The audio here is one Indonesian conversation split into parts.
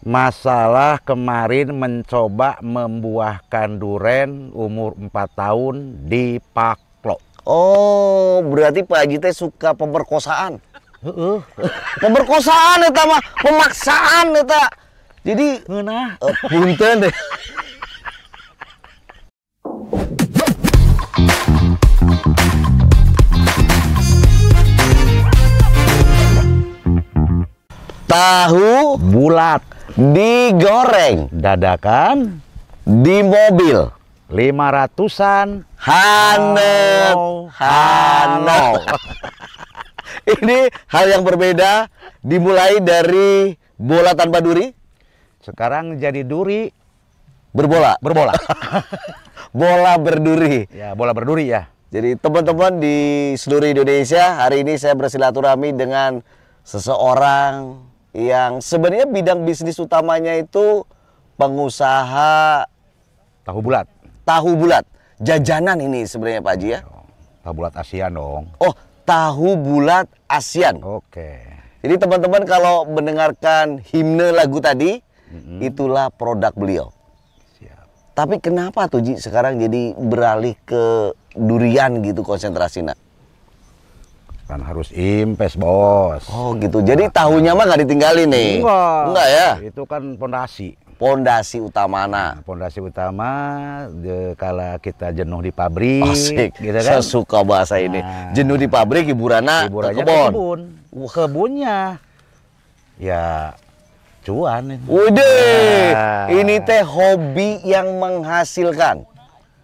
Masalah kemarin mencoba membuahkan duren umur 4 tahun di Paklo. Oh, berarti Pak Haji teh suka pemerkosaan. Pemerkosaan eta mah, pemaksaan eta. Jadi Ngeunah. punten deh. Tahu Bulat digoreng dadakan di mobil. 500-an. Hanet, hanet. Ini hal yang berbeda, dimulai dari bola tanpa duri, Sekarang jadi duri berbola. berbola. Bola berduri. Ya, bola berduri ya. Jadi teman-teman di seluruh Indonesia, hari ini saya bersilaturahmi dengan seseorang yang sebenarnya bidang bisnis utamanya itu pengusaha Tahu bulat. tahu bulat. Jajanan ini sebenarnya Pak Haji ya. Tahu bulat Asia dong. Oh, tahu bulat ASEAN. Oke. Jadi teman-teman kalau mendengarkan himne lagu tadi, itulah produk beliau. Siap. Tapi kenapa tuh Ji sekarang jadi beralih ke durian gitu konsentrasinya? Kan harus impes, Bos. Oh gitu. Jadi tahunya mah nggak ditinggalin nih. Enggak ya. Itu kan pondasi. Pondasi utamana. Pondasi utama kala kita jenuh di pabrik, Asik. gitu kan. Saya suka bahasa ini. Nah. Jenuh di pabrik, hiburannya ke Hiburannya ke kebon. kebun. Kebunnya ya cuan ini. Widih, Nah. ini teh hobi yang menghasilkan.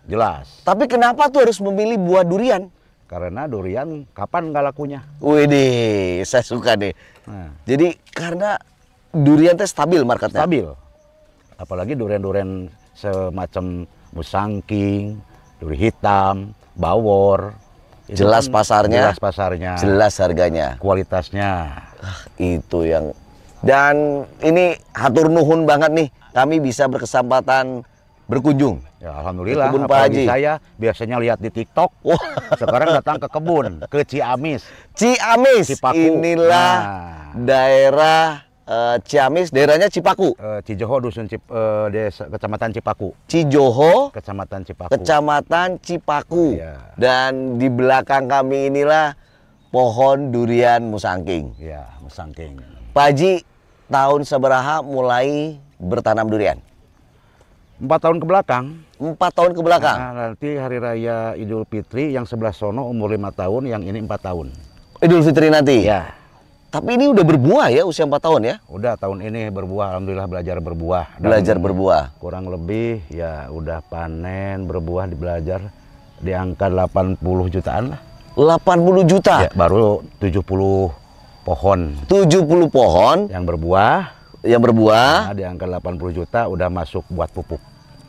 Jelas. Tapi kenapa tuh harus memilih buah durian? Karena durian kapan nggak lakunya? Widih, saya suka deh. Nah, Jadi karena durian teh stabil marketnya. stabil. Apalagi durian-durian semacam musangking, duri hitam, bawor. Itu Jelas pasarnya. Jelas pasarnya. Jelas harganya. Kualitasnya. Itu yang. Dan ini hatur nuhun banget nih, kami bisa berkesempatan berkunjung. Ya, alhamdulillah. Ke kebun Pak Apalagi Haji. saya biasanya lihat di TikTok. Wah, Sekarang datang ke kebun, ke Ciamis. Ciamis. Cipaku. Inilah Nah. daerah Ciamis, daerahnya Cipaku. Cijoho, dusun desa, kecamatan Cipaku. Cijoho, Kecamatan Cipaku. Kecamatan Cipaku. Iya. Dan di belakang kami inilah pohon durian musangking. Ya, musangking. Pak Haji, tahun seberaha mulai bertanam durian? 4 tahun ke belakang. 4 tahun ke belakang. Nah, nanti hari raya Idul Fitri yang sebelah sono umur 5 tahun, yang ini 4 tahun. Idul Fitri nanti. Ya, Tapi ini udah berbuah ya usia 4 tahun ya? udah tahun ini berbuah, alhamdulillah belajar berbuah. Dan Belajar berbuah. kurang lebih ya udah panen berbuah di belajar di angka 80 jutaan lah. 80 juta. Ya, baru 70 pohon 70 pohon yang berbuah. yang berbuah. Nah, di angka 80 juta udah masuk buat pupuk,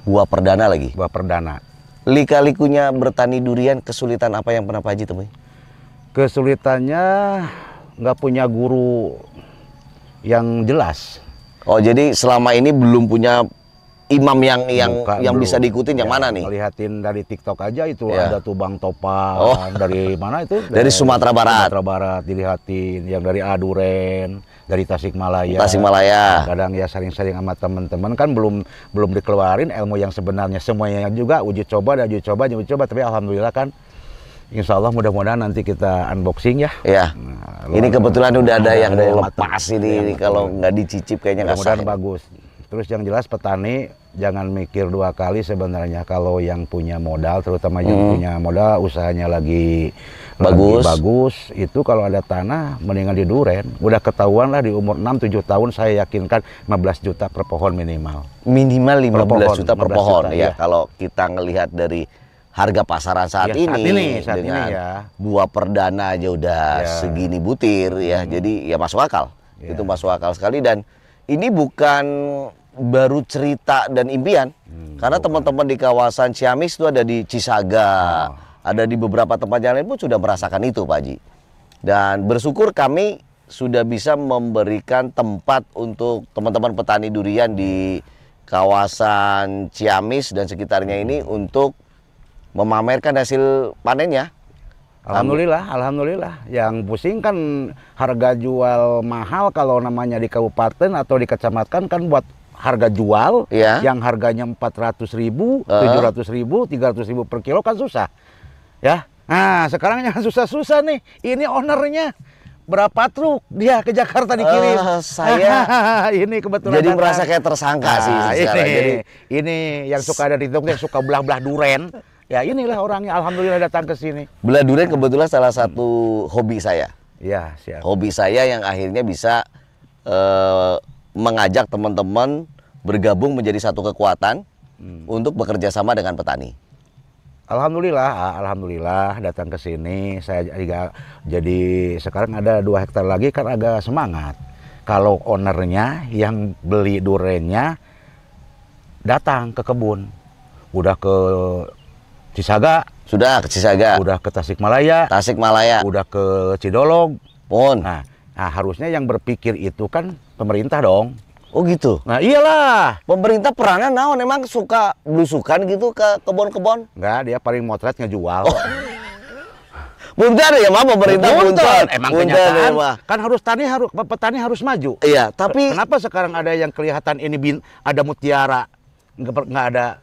Buah perdana lagi. buah perdana. Lika-likunya bertani durian, kesulitan apa yang pernah Pak Haji temui? Kesulitannya nggak punya guru yang jelas. Oh, jadi selama ini belum punya imam yang Belum. bisa diikutin yang Ya, mana nih? Ngelihatin dari TikTok aja itu Ya. ada tuh Bang Topan. Oh. Dari mana itu? Dari Sumatera Barat. Sumatera Barat dilihatin, yang dari Aduren, dari Tasikmalaya. Tasikmalaya. Kadang ya sering-sering sama teman-teman kan belum dikeluarin ilmu yang sebenarnya, semuanya juga uji coba, tapi alhamdulillah kan insya Allah mudah-mudahan nanti kita unboxing ya. Ya. Nah, Ini kebetulan udah ada yang matang. lepas Ada yang ini matang. kalau nggak dicicip kayaknya nggak sah. Mudah-mudahan bagus. Terus yang jelas petani jangan mikir 2 kali sebenarnya kalau yang punya modal, terutama yang punya modal usahanya lagi bagus, itu kalau ada tanah mendingan di duren. Udah ketahuan lah di umur 6-7 tahun saya yakinkan 15 juta per pohon minimal. Minimal 15 pohon, juta per 15 pohon juta, ya. iya. Kalau kita ngelihat dari harga pasaran saat Ya, ini saat ini dengan ya. buah perdana aja udah Ya. segini butir ya. Jadi ya masuk akal. Ya. Itu masuk akal sekali dan ini bukan baru cerita dan impian. Karena teman-teman di kawasan Ciamis itu ada di Cisaga, ada di beberapa tempat yang lain pun sudah merasakan itu Pak Haji. Dan bersyukur kami sudah bisa memberikan tempat untuk teman-teman petani durian di kawasan Ciamis dan sekitarnya ini untuk memamerkan hasil panennya. Alhamdulillah. Yang pusing kan harga jual mahal kalau namanya di kabupaten atau di kecamatan kan buat harga jual yang harganya 400.000, 700.000, 300.000 per kilo kan susah. Ya. Nah, sekarang yang susah-susah nih. Ini ownernya berapa truk dia ke Jakarta dikirim. Saya ini kebetulan jadi merasa kayak tersangka sih sekarang. Ini yang suka ada di TikTok yang suka belah-belah duren. Ya inilah orangnya, alhamdulillah datang ke sini. Belah durian kebetulan salah satu hobi saya. Iya, siap. Hobi saya yang akhirnya bisa mengajak teman-teman bergabung menjadi satu kekuatan untuk bekerja sama dengan petani. Alhamdulillah datang ke sini. Saya juga jadi sekarang ada 2 hektar lagi kan agak semangat. Kalau ownernya yang beli durennya datang ke kebun, udah ke Cisaga, sudah ke Cisaga, udah ke Tasikmalaya, udah ke Cidolog, Nah, harusnya yang berpikir itu kan pemerintah dong. Oh gitu. Nah iyalah. Pemerintah peranan naon emang suka belusukan gitu ke kebon-kebon? Enggak, dia paling motret ngejual. Oh. Bunten ya mah pemerintah bunten. Emang kenyataan kan petani harus maju. Iya, tapi kenapa sekarang ada yang kelihatan ini ada mutiara, nggak ada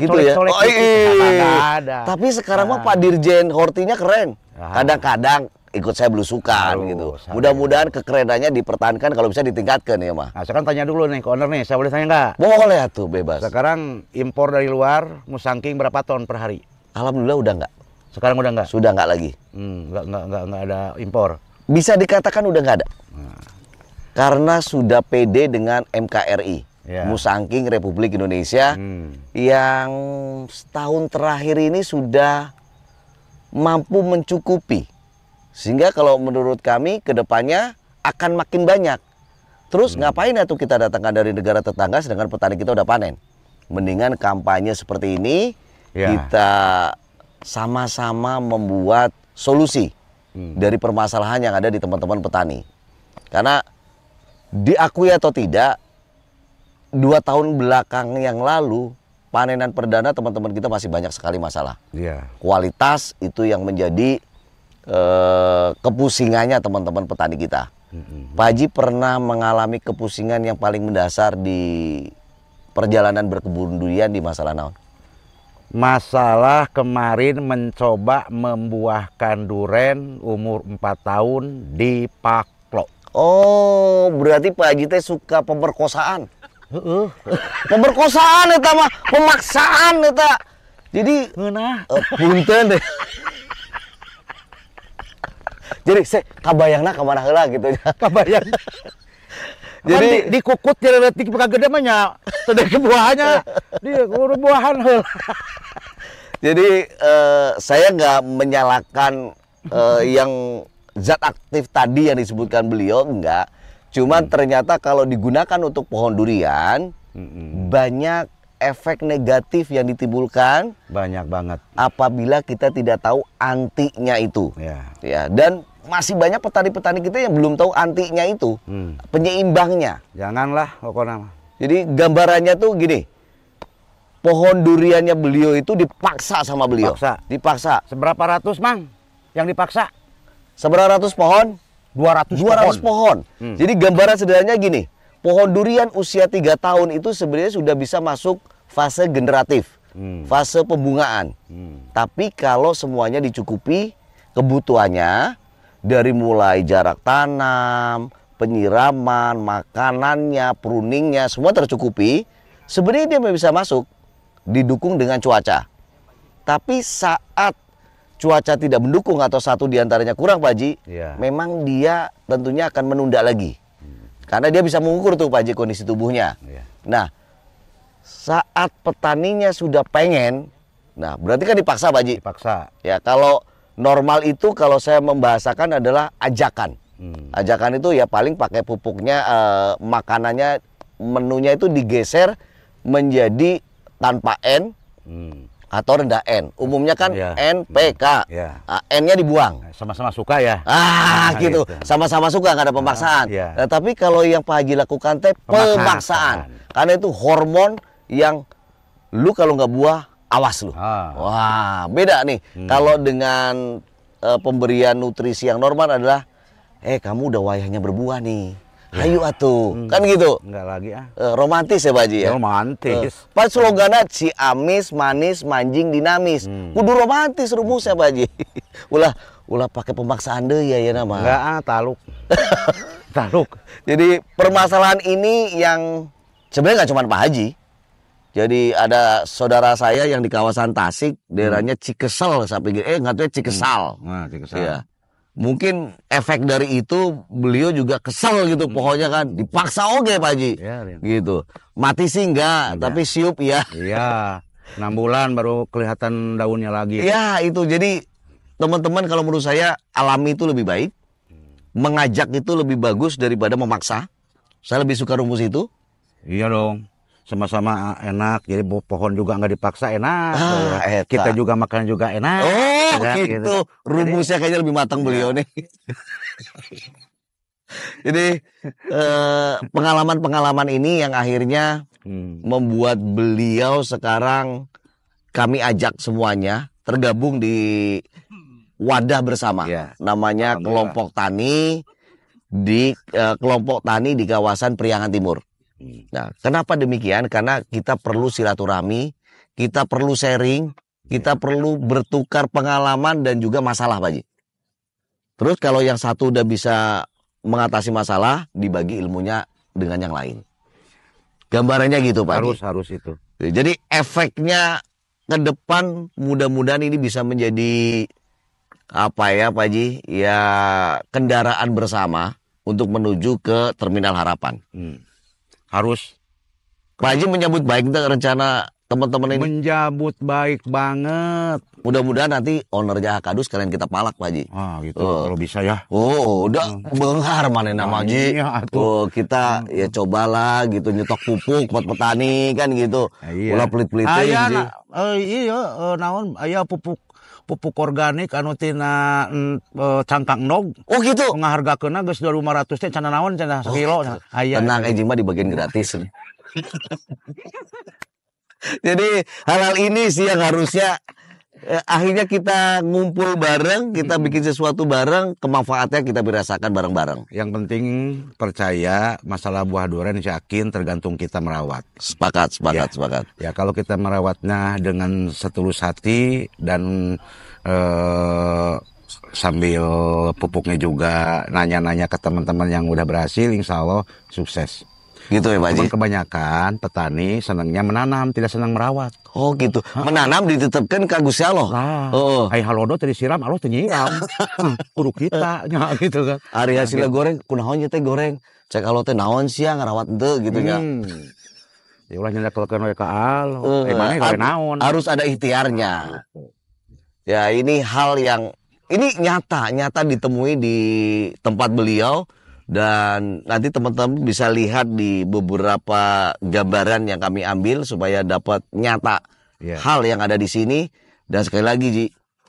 gitu ya? Oh, nggak ada. Tapi sekarang mah Pak Dirjen Hortinya keren. Kadang-kadang ikut saya belusukan gitu. Mudah-mudahan kekerenannya dipertahankan, kalau bisa ditingkatkan ya mah. Nah, sekarang tanya dulu nih ke owner nih, saya boleh tanya nggak? Boleh tuh, bebas. Sekarang impor dari luar musangking berapa ton per hari? Alhamdulillah udah nggak. Sekarang udah nggak? Sudah nggak lagi. Nggak ada impor. Bisa dikatakan udah nggak ada. Karena sudah PD dengan MKRI, Musangking Republik Indonesia, yang setahun terakhir ini sudah mampu mencukupi. Sehingga kalau menurut kami kedepannya akan makin banyak. Terus ngapain ya tuh kita datangkan dari negara tetangga sedangkan petani kita udah panen? Mendingan kampanye seperti ini kita sama-sama membuat solusi dari permasalahan yang ada di teman-teman petani. Karena diakui atau tidak, 2 tahun belakang yang lalu panenan perdana teman-teman kita masih banyak sekali masalah. Kualitas itu yang menjadi kepusingannya teman-teman petani kita. Pak Haji pernah mengalami kepusingan yang paling mendasar di perjalanan berkebun durian di masalah naon? Masalah kemarin mencoba membuahkan duren umur 4 tahun di Paklo. Oh, berarti Pak Haji teh suka pemerkosaan. Pemerkosaan eta mah, pemaksaan eta. Jadi punten deh. Jadi saya kabayangna kemana heula gitu. Kabayang. Jadi dikukut jadi letik peka gede mah nya teu buahnya. Dia kudu buahan heula. Jadi saya nggak menyalahkan yang zat aktif tadi yang disebutkan beliau, enggak. Cuman ternyata kalau digunakan untuk pohon durian banyak efek negatif yang ditimbulkan, banyak banget apabila kita tidak tahu antinya itu. Ya, dan masih banyak petani-petani kita yang belum tahu antinya itu, penyeimbangnya. Janganlah pokoknya. Jadi gambarannya tuh gini, pohon duriannya beliau itu dipaksa sama beliau. Dipaksa. Seberapa ratus, Mang? Yang dipaksa? Seberapa ratus pohon? 200 pohon. Jadi gambaran sederhananya gini, pohon durian usia 3 tahun itu sebenarnya sudah bisa masuk fase generatif, fase pembungaan. Tapi kalau semuanya dicukupi kebutuhannya, dari mulai jarak tanam, penyiraman, makanannya, pruningnya, semua tercukupi, sebenarnya dia bisa masuk, didukung dengan cuaca. Tapi saat cuaca tidak mendukung atau satu diantaranya kurang, Pak Haji, memang dia tentunya akan menunda lagi. Karena dia bisa mengukur tuh Pak Haji kondisi tubuhnya. Nah, saat petaninya sudah pengen, nah berarti kan dipaksa Pak Haji. Dipaksa. Ya, kalau normal itu kalau saya membahasakan adalah ajakan. Ajakan itu ya paling pakai pupuknya, makanannya, menunya itu digeser menjadi tanpa N atau rendah N. Umumnya kan NPK. N-nya dibuang. Sama-sama suka ya. Gitu. Sama-sama suka, nggak ada pemaksaan. Nah, tapi kalau yang Pak Haji lakukan teh pemaksaan. Karena itu hormon yang lu kalau nggak buah, awas lu. Wah, beda nih. Kalau dengan pemberian nutrisi yang normal adalah kamu udah wayahnya berbuah nih. Hayu atuh. Kan gitu. Enggak lagi Romantis ya Pak Haji ya? romantis. Pas slogannya Ciamis manis manjing dinamis. Kudu romantis rumusnya Pak Haji. ulah pakai pemaksaan deh ya nama. Enggak taluk. Taluk. Jadi permasalahan ini yang sebenarnya nggak cuma Pak Haji. Jadi ada saudara saya yang di kawasan Tasik, daerahnya Cikesel, saya pikir, nggak tahu Cikesal. Nah, Cikesal. Ya. Mungkin efek dari itu beliau juga kesel gitu, pokoknya kan dipaksa oke Pak Haji, Ya, gitu. Mati sih enggak, tapi siup ya. Iya, 6 bulan baru kelihatan daunnya lagi. Ya itu, jadi teman-teman kalau menurut saya alami itu lebih baik, mengajak itu lebih bagus daripada memaksa. Saya lebih suka rumus itu. Iya dong. Sama-sama enak, jadi pohon juga nggak dipaksa enak. Kita juga makan juga enak. Oh ya, gitu. Rumusnya kayaknya lebih matang beliau nih. Jadi pengalaman-pengalaman ini yang akhirnya membuat beliau sekarang kami ajak semuanya tergabung di wadah bersama. Ya. Namanya kelompok tani di kawasan Priangan Timur. Nah, kenapa demikian? Karena kita perlu silaturahmi, kita perlu sharing, kita perlu bertukar pengalaman dan juga masalah, Pak Haji. Terus kalau yang satu udah bisa mengatasi masalah, dibagi ilmunya dengan yang lain. Gambarannya gitu, Pak Haji. Harus itu. Jadi efeknya ke depan mudah-mudahan ini bisa menjadi apa ya, Pak Haji? Ya kendaraan bersama untuk menuju ke Terminal Harapan. Harus. Pak Haji menyambut baik rencana teman-teman ini. Menyambut baik banget. Mudah-mudahan nanti ownernya Hakadus kalian kita palak Pak Haji. Gitu. Kalau bisa ya. Udah benghar mana nama Haji. Kita ya cobalah gitu nyetok pupuk buat petani kan gitu. Ulah pelit-pelitin. Naon aya pupuk organik anu tina cangkang nog. Oh gitu. Ngahargakeunna geus 2.500 teh cenah naon cenah sekilo. Tenang anjing mah dibagian gratis. Jadi hal-hal ini sih yang harusnya akhirnya kita ngumpul bareng, kita bikin sesuatu bareng, kemanfaatnya kita berasakan bareng-bareng. Yang penting percaya masalah buah durian yakin tergantung kita merawat. Sepakat. Ya kalau kita merawatnya dengan setulus hati dan sambil pupuknya juga nanya-nanya ke teman-teman yang udah berhasil, insya Allah sukses. Gitu ya Pak Haji? Kebanyakan petani senangnya menanam, tidak senang merawat. Oh gitu. Menanam ditetapkan ke Gusti Allah. Hai halodo tadi siram, Allah teu nyiram. Kudu kita nya gitu kan. Ari hasilnya goreng, kunaon nya teh goreng. Cek Allah teh naon sia ngarawat henteu gitu nya. Ya ulah nyendekelkeun we ka Allah. Emangnya gawe naon? Harus ada ikhtiarnya. Ya ini hal yang ini nyata ditemui di tempat beliau. Dan nanti teman-teman bisa lihat di beberapa gambaran yang kami ambil supaya dapat nyata hal yang ada di sini. Dan sekali lagi Ji,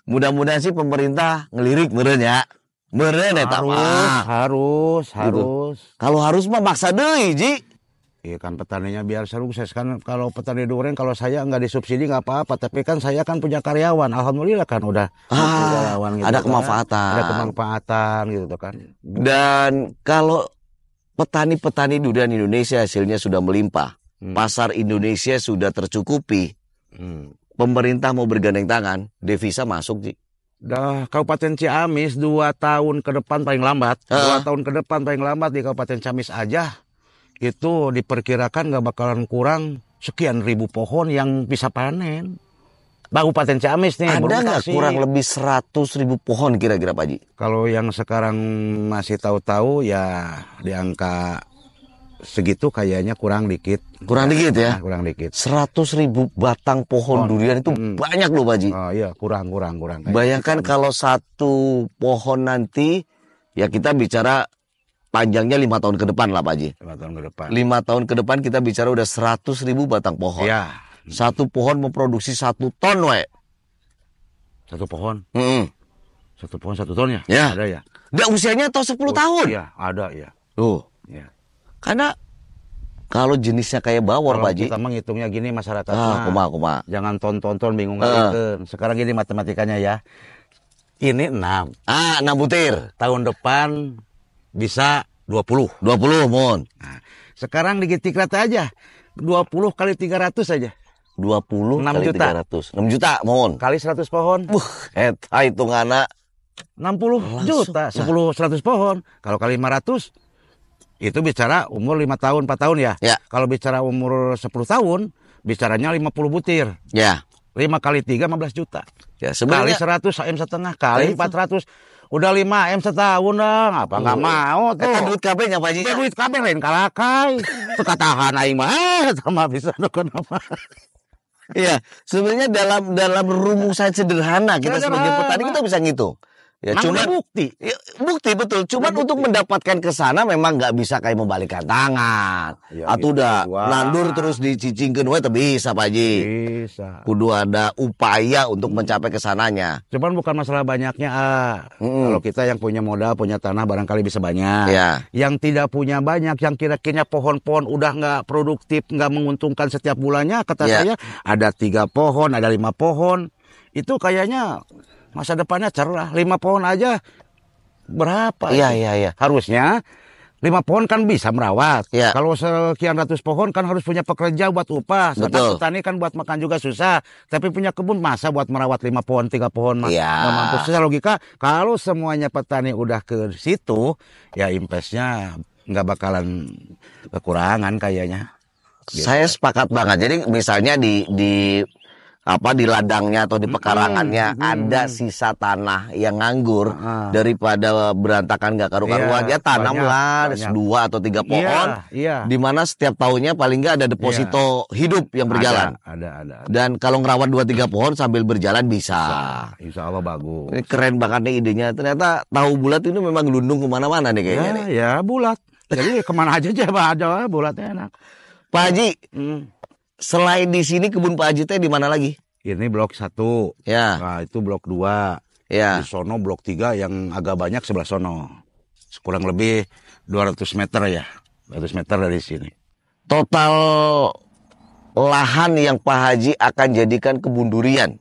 mudah-mudahan sih pemerintah ngelirik meureun ya. Meureun eta mah. Harus. Gitu. Kalau harus mah maksa deui Ji. Iya kan petaninya biar sukses kan. Kalau petani durian kalau saya nggak disubsidi nggak apa-apa, tapi kan saya kan punya karyawan, alhamdulillah kan udah karyawan gitu. Ada kemanfaatan. Ada kemanfaatan gitu kan. Dan kalau petani-petani durian Indonesia hasilnya sudah melimpah, pasar Indonesia sudah tercukupi, pemerintah mau bergandeng tangan, devisa masuk Ji. Dah Kabupaten Ciamis 2 tahun ke depan paling lambat, 2 tahun ke depan paling lambat di Kabupaten Ciamis aja. Itu diperkirakan nggak bakalan kurang sekian ribu pohon yang bisa panen. Kabupaten Ciamis nih. Ada nggak kurang lebih 100.000 pohon kira-kira Pak Haji? Kalau yang sekarang masih tahu-tahu ya di angka segitu kayaknya kurang dikit. Kurang dikit ya? Kurang dikit. 100.000 batang pohon durian itu banyak loh Pak Haji. Oh iya kurang. Bayangkan kalau satu pohon nanti ya kita bicara panjangnya 5 tahun ke depan lah Pak Haji. 5 tahun ke depan. 5 tahun ke depan kita bicara udah 100.000 batang pohon. Ya. Satu pohon memproduksi 1 ton we. Satu pohon? 1 pohon 1 ton ya? Ya. Ada ya? Udah usianya atau 10 tahun? Iya ada ya. Ya. Karena kalau jenisnya kayak bawor Pak Haji. Kita menghitungnya gini masyarakat. Kuma. Jangan tonton bingung ngalikeun. Sekarang gini matematikanya ya. Ini 6. 6 butir. Tahun depan bisa 20. 20 mon. Nah, sekarang ditikrat aja. 20 kali 300 aja. 20 6 kali juta. 300. 6 juta mon. Kali 100 pohon. Eta hitunganna 60 juta. 100 pohon. Kalau kali 500 itu bicara umur 5 tahun, 4 tahun ya. Ya. Kalau bicara umur 10 tahun, bicaranya 50 butir. Ya. 5 kali 3, 15 juta. Ya, sebenarnya Kali 100, M setengah. Kali 400. Udah 5 M setahun dong. Apa nggak mau tuh. eta duit kabehnya Pak Haji. Duit kabeh lain kalakai. Teka tahan aing mah sama bisa nukun apa. Iya, sebenarnya dalam rumusan sederhana kita sebagai petani kita bisa ngitung. Ya, cuma bukti. Ya, bukti betul. Cuman untuk mendapatkan ke sana memang nggak bisa kayak membalikkan tangan. Ya, Atau gitu udah juga. nandur terus dicicingkeun we teu bisa Pak Haji. Bisa. Kudu ada upaya untuk mencapai ke sananya. Cuman bukan masalah banyaknya, Kalau kita yang punya modal, punya tanah barangkali bisa banyak. Ya. Yang tidak punya banyak, yang kira-kira pohon-pohon udah nggak produktif, nggak menguntungkan setiap bulannya, kata saya ada 3 pohon, ada 5 pohon. Itu kayaknya masa depannya cerah. 5 pohon aja berapa? Iya. Harusnya 5 pohon kan bisa merawat. Ya. Kalau sekian ratus pohon kan harus punya pekerja buat upah. Sedangkan petani kan buat makan juga susah. Tapi punya kebun masa buat merawat 5 pohon, 3 pohon mah. Ya. Nggak mampu. Secara logika kalau semuanya petani udah ke situ, ya investnya nggak bakalan kekurangan kayaknya. Gitu. Saya sepakat banget. Jadi misalnya di ladangnya atau di pekarangannya ada sisa tanah yang nganggur daripada berantakan gak karu-karuan, ya tanamlah 2 atau 3 pohon. Di mana setiap tahunnya paling nggak ada deposito hidup yang berjalan. Ada. Dan kalau ngerawat 2-3 pohon sambil berjalan bisa. Insya Allah bagus. Ini keren banget nih idenya. Ternyata tahu bulat itu memang gelundung kemana-mana nih kayaknya. Ya bulat. Jadi kemana aja aja bulatnya enak. Pak Haji, selain di sini kebun Pak Haji teh di mana lagi? Ini blok 1. Ya. Nah, itu blok 2. Ya. Di sono blok 3 yang agak banyak sebelah sono. Kurang lebih 200 meter ya. 200 meter dari sini. Total lahan yang Pak Haji akan jadikan kebun durian.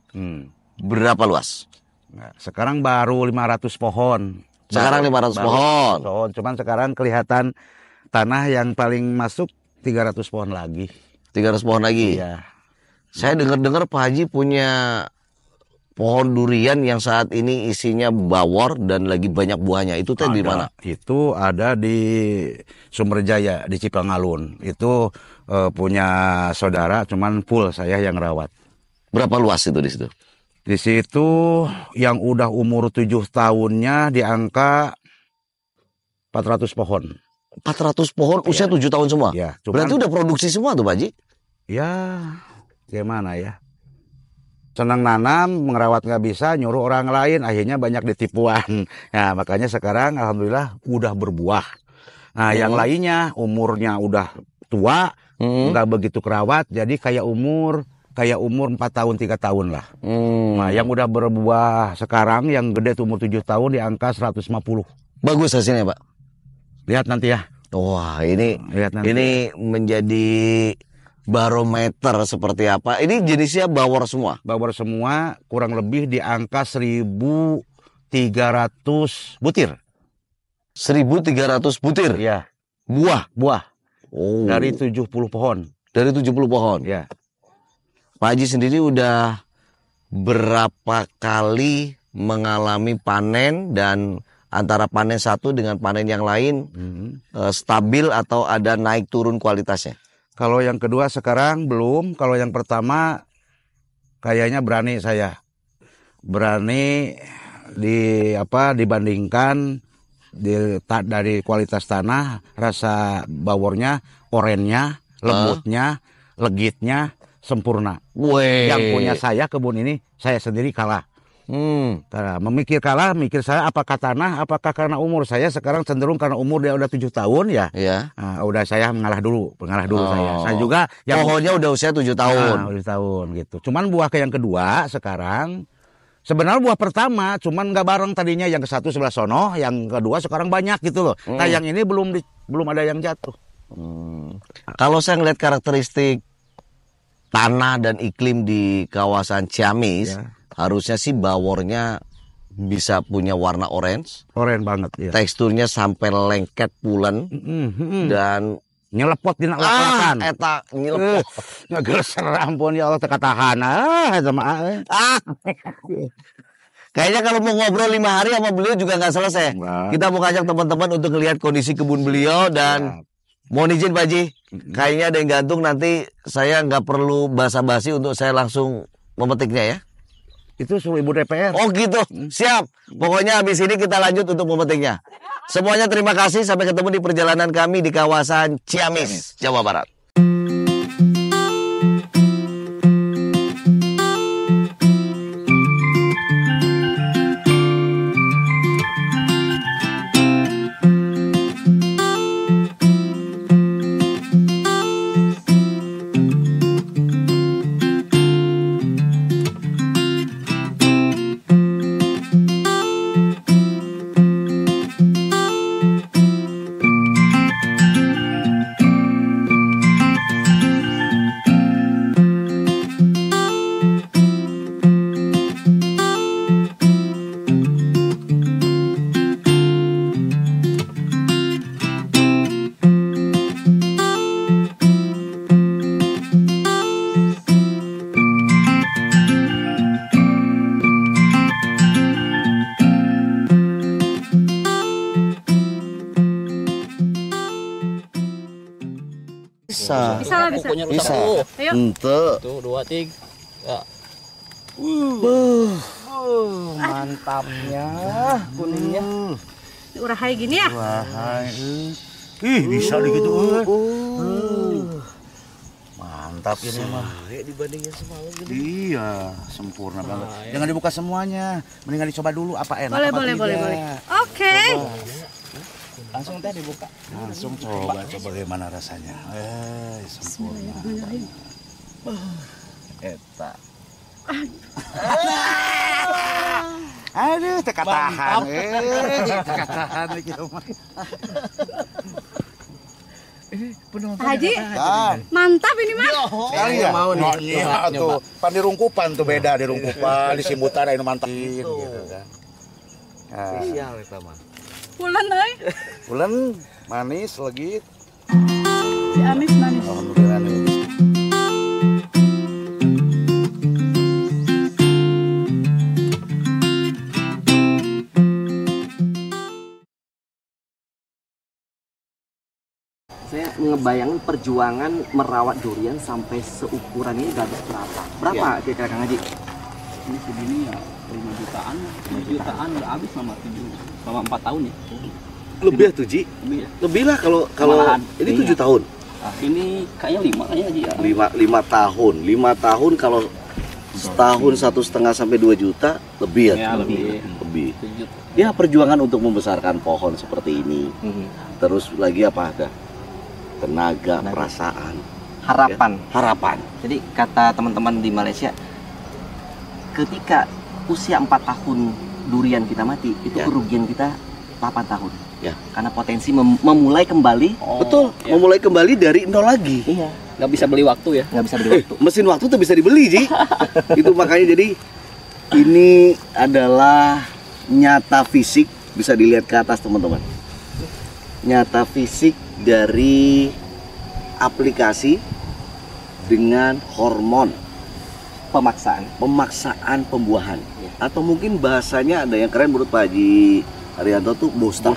Berapa luas? Nah, sekarang baru 500 pohon. Sekarang 500 pohon. Cuman sekarang kelihatan tanah yang paling masuk 300 pohon lagi. 300 pohon lagi? Iya. Saya dengar-dengar Pak Haji punya pohon durian yang saat ini isinya bawor dan lagi banyak buahnya. Itu teh di mana? Itu ada di Sumberjaya, di Cipangalun. Itu punya saudara, cuman full saya yang rawat. Berapa luas itu di situ? Di situ yang udah umur 7 tahunnya di angka 400 pohon. 400 pohon usia 7 tahun semua? Ya, berarti udah produksi semua tuh Pak Haji? Ya, gimana ya? Senang nanam, merawat nggak bisa, nyuruh orang lain, akhirnya banyak ditipuan. Nah, makanya sekarang alhamdulillah udah berbuah. Nah, yang lainnya umurnya udah tua, nggak begitu kerawat, jadi kayak umur 4 tahun, 3 tahun lah. Nah, yang udah berbuah sekarang, yang gede tuh umur 7 tahun di angka 150. Bagus hasilnya Pak? Lihat nanti ya. Wah, ini menjadi barometer seperti apa. Ini jenisnya bawor semua? Bawor semua, kurang lebih di angka 1.300 butir. 1.300 butir? Ya. Buah? Oh. Dari 70 pohon. Dari 70 pohon? Ya. Pak Haji sendiri udah berapa kali mengalami panen dan antara panen satu dengan panen yang lain stabil atau ada naik turun kualitasnya? Kalau yang kedua sekarang belum. Kalau yang pertama kayaknya berani saya. Berani dibandingkan dari kualitas tanah, rasa bawornya, orennya, lembutnya, legitnya sempurna. Yang punya saya kebun ini saya sendiri kalah. Karena mikir saya apakah tanah, apakah karena umur saya sekarang cenderung karena umur dia udah 7 tahun ya. Nah, udah saya mengalah dulu saya. Saya juga pohonnya udah usia 7 tahun. 7 tahun gitu. Cuman buah yang kedua sekarang sebenarnya buah pertama cuman nggak bareng tadinya, yang ke satu sebelah sono, yang kedua sekarang banyak gitu loh. Nah, yang ini belum ada yang jatuh. Kalau saya ngeliat karakteristik tanah dan iklim di kawasan Ciamis, harusnya sih bawornya bisa punya warna orange. Oren banget ya. Teksturnya sampai lengket pulen dan Nyelepot dina laklakan. eta nyelepot. Ngegeser ampun ya Allah teka tahan. Kayaknya kalau mau ngobrol 5 hari sama beliau juga nggak selesai. Kita mau ngajak teman-teman untuk ngelihat kondisi kebun beliau dan mohon izin Pak Haji, kayaknya ada yang gantung, nanti saya nggak perlu basa-basi untuk saya langsung memetiknya ya. Itu suruh Ibu DPR. Oh gitu, siap. Pokoknya habis ini kita lanjut untuk memetiknya. Semuanya terima kasih, sampai ketemu di perjalanan kami di kawasan Ciamis, Jawa Barat. Bisa. Bisa lah, bisa. Bisa. Ayo. Ente. Tuh, 2, 3. Ya. Mantapnya kuningnya. Urahai gini ya. Wahai. Ih, bisa gitu. Mantap ini mah. Dibandingin semalam gede. Iya, sempurna banget. Jangan dibuka semuanya. Mendingan dicoba dulu apa enak Boleh, apa boleh, tidak. boleh, boleh. Oke. Langsung teh dibuka. Langsung coba bagaimana rasanya. Sempurna. Eta. Aduh, teka tahan. Teka tahan gitu mah. Pak Haji, mantap ini mah. Kali ya mau nih. Tuh, pan di rungkupan tuh beda di rungkupan, di simbutan anu mantapin gitu kan. Spesial eta mah. Pulen euy. Bulan manis legit. Ciamis manis. Alhamdulillah nih. Saya ngebayangin perjuangan merawat durian sampai seukuran ini gak berapa. Berapa kira-kira Kang Haji? Ini segini ya 5 jutaan. 5 jutaan udah habis selama 4 tahun ya. Lebih tuh Ji. Lebih ya. Lebih lah kalau Malahan. ini Iya. 7 tahun. Nah, ini kayaknya 5 kayaknya Haji ya. 5 tahun. 5 tahun kalau setahun 1,5 sampai 2 juta lebih ya. Ya, lebih. Lebih. 7 juta. Ya perjuangan untuk membesarkan pohon seperti ini. Terus lagi apa ada? Tenaga, perasaan, Harapan. harapan. Jadi kata teman-teman di Malaysia, ketika usia 4 tahun durian kita mati, itu Ya. kerugian kita 8 tahun. Ya. Karena potensi memulai kembali. Betul, Ya. memulai kembali dari nol lagi. Iya. Nggak bisa beli waktu ya. Nggak bisa beri waktu. Mesin waktu tuh bisa dibeli, Ji. Itu makanya jadi ini adalah nyata fisik, bisa dilihat ke atas teman-teman. Nyata fisik dari aplikasi dengan hormon pemaksaan pembuahan. Atau mungkin bahasanya ada yang keren menurut Pak Haji Arianto tuh booster.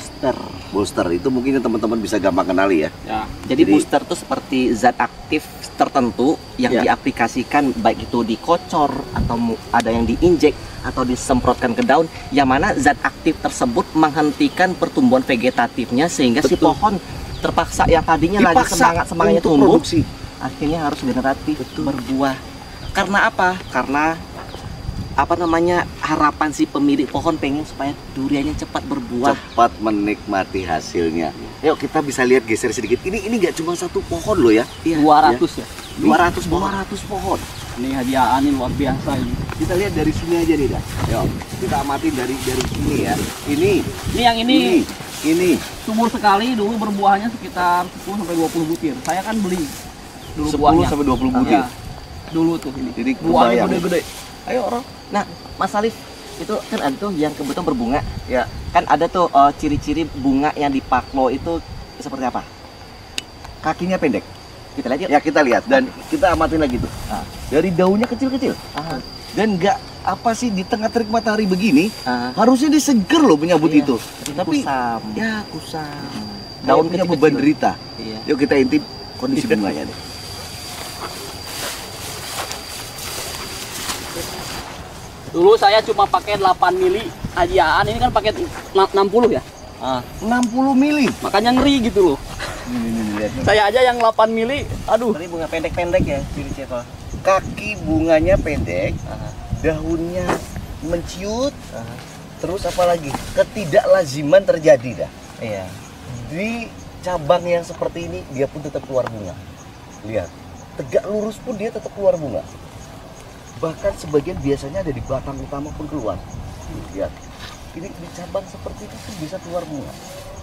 Booster itu mungkin teman-teman bisa gampang kenali ya. Ya. Jadi booster itu seperti zat aktif tertentu yang Ya. diaplikasikan, baik itu dikocor atau ada yang diinjek atau disemprotkan ke daun, yang mana zat aktif tersebut menghentikan pertumbuhan vegetatifnya sehingga si Betul. pohon terpaksa yang tadinya lagi Dipaksa semangatnya untuk tumbuh, produksi. akhirnya harus generatif berbuah. Karena apa? Karena harapan si pemilik pohon pengen supaya duriannya cepat berbuah. Cepat menikmati hasilnya. Yuk kita bisa lihat geser sedikit. Ini nggak cuma satu pohon loh ya. Iya, 200 ya. 200 pohon. 200 pohon. Ini hadiah ini luar biasa ini. Kita lihat dari sini aja nih, dah. Yuk, kita amatin dari sini ya. Ini, Ini yang ini ini. subur sekali, dulu berbuahnya sekitar 10 sampai 20 butir. Saya kan beli dulu 10 buahnya. sampai 20 butir. Ya, dulu tuh ini. Jadi Buahnya kebayang. gede-gede. Ayo, Ro. Nah, Mas Alif, itu kan ada tuh yang kebetulan berbunga. Ya. Kan ada tuh ciri-ciri bunga yang di paklo itu seperti apa? Kakinya pendek. Kita lihat yuk. Ya kita lihat dan kita amatin lagi tuh. Ah. Dari daunnya kecil-kecil. Ah. Dan nggak apa sih di tengah terik matahari begini, Ah. harusnya dia seger loh menyambut Iya. itu. Tapi kusam. Ya kusam. Daun Daun punya kecil-kecil. beban derita. Iya. Yuk kita intip kondisi bunganya deh. Dulu saya cuma pakai 8 mili ajiaan, ini kan pakai 60 ya. 60 mili. Makanya ngeri gitu loh. Ini lihat. Saya aja yang 8 mili, aduh. Tadi bunga pendek-pendek ya ciri-ciri. Kaki bunganya pendek, daunnya menciut, terus apa lagi? Ketidaklaziman terjadi dah. Iya. Di cabang yang seperti ini dia pun tetap keluar bunga. Lihat, tegak lurus pun dia tetap keluar bunga. Bahkan sebagian biasanya ada di batang utama pun keluar. Lihat, ini di cabang seperti itu pun bisa keluar bunga.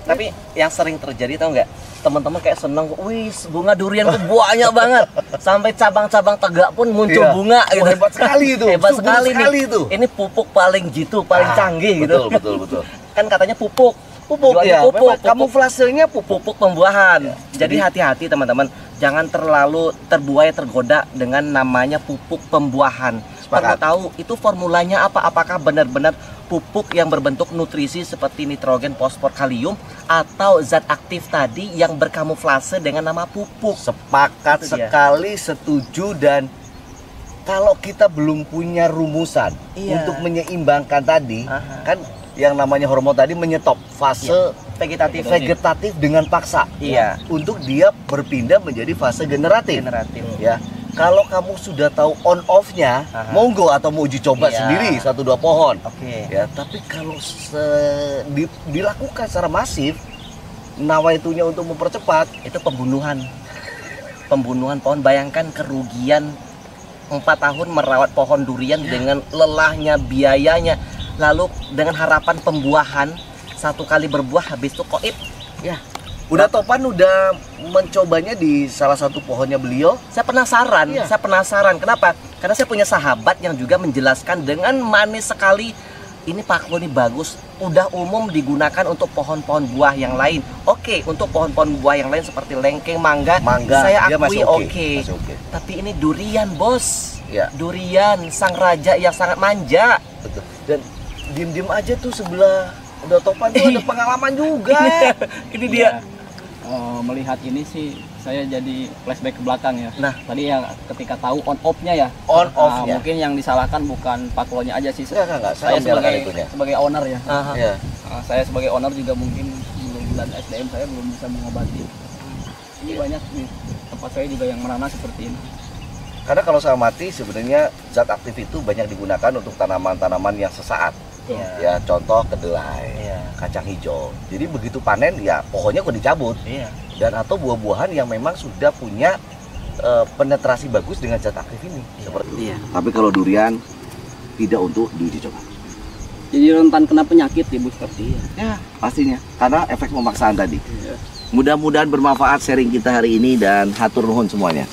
Tapi yang sering terjadi tau nggak? Teman-teman kayak seneng, wih bunga durian tuh banyak banget. Sampai cabang-cabang tegak pun muncul Iya. bunga gitu. Hebat sekali itu. Hebat Subur sekali sekali nih. itu. Ini pupuk paling jitu, paling canggih gitu. Betul. Kan katanya pupuk. Pupuk Jualnya ya, pupuk, memang kamuflasenya pupuk. pupuk pembuahan. Jadi hati-hati teman-teman, jangan terlalu terbuai tergoda dengan namanya pupuk pembuahan. Perlu tahu itu formulanya apa? Apakah benar-benar pupuk yang berbentuk nutrisi seperti nitrogen, fosfor, kalium atau zat aktif tadi yang berkamuflase dengan nama pupuk? Sepakat Itu dia. sekali, setuju. Dan kalau kita belum punya rumusan Iya. untuk menyeimbangkan tadi, Aha. kan yang namanya hormon tadi menyetop fase vegetatif dengan paksa. Iya. Untuk dia berpindah menjadi fase generatif. Generatif. Ya. Kalau kamu sudah tahu on off-nya, Aha. monggo atau mau uji coba Iya. sendiri 1-2 pohon. Oke. Ya, tapi kalau dilakukan secara masif, nawaitunya untuk mempercepat, Itu pembunuhan. Pembunuhan pohon. Bayangkan kerugian 4 tahun merawat pohon durian dengan lelahnya, biayanya, lalu dengan harapan pembuahan 1 kali berbuah habis itu koip. ya. Udah Topan udah mencobanya di salah satu pohonnya beliau. Saya penasaran, Iya. saya penasaran. Kenapa? Karena saya punya sahabat yang juga menjelaskan dengan manis sekali. Ini paklo ini bagus, udah umum digunakan untuk pohon-pohon buah yang lain. Oke, untuk pohon-pohon buah yang lain seperti lengkeng, mangga, saya dia akui masih oke. masih oke. Tapi ini durian, bos. Ya, Durian, sang raja yang sangat manja. betul. Dan diem-diem aja tuh sebelah udah Topan tuh ada pengalaman juga. Ini dia. Melihat ini sih saya jadi flashback ke belakang ya. Nah. Tadi ya ketika tahu on off-nya ya. On off-nya. Mungkin yang disalahkan bukan paklonya aja sih. Enggak, Saya menyalahkan itunya. sebagai owner ya. Aha. Ya. Saya sebagai owner juga mungkin belum, dan SDM saya belum bisa mengobati. Ini banyak di tempat saya juga yang merana seperti ini. Karena kalau saya amati sebenarnya zat aktif itu banyak digunakan untuk tanaman-tanaman yang sesaat. Iya. Ya, contoh kedelai, Iya. kacang hijau. Jadi begitu panen ya pohonnya kok dicabut. Iya. Dan atau buah-buahan yang memang sudah punya penetrasi bagus dengan zat aktif ini. Seperti itu. Iya. Tapi kalau durian tidak untuk diuji coba. Jadi rentan kena penyakit ibu seperti ini. Ya, pastinya. Karena efek pemaksaan tadi. Iya. Mudah-mudahan bermanfaat sharing kita hari ini dan hatur nuhun semuanya.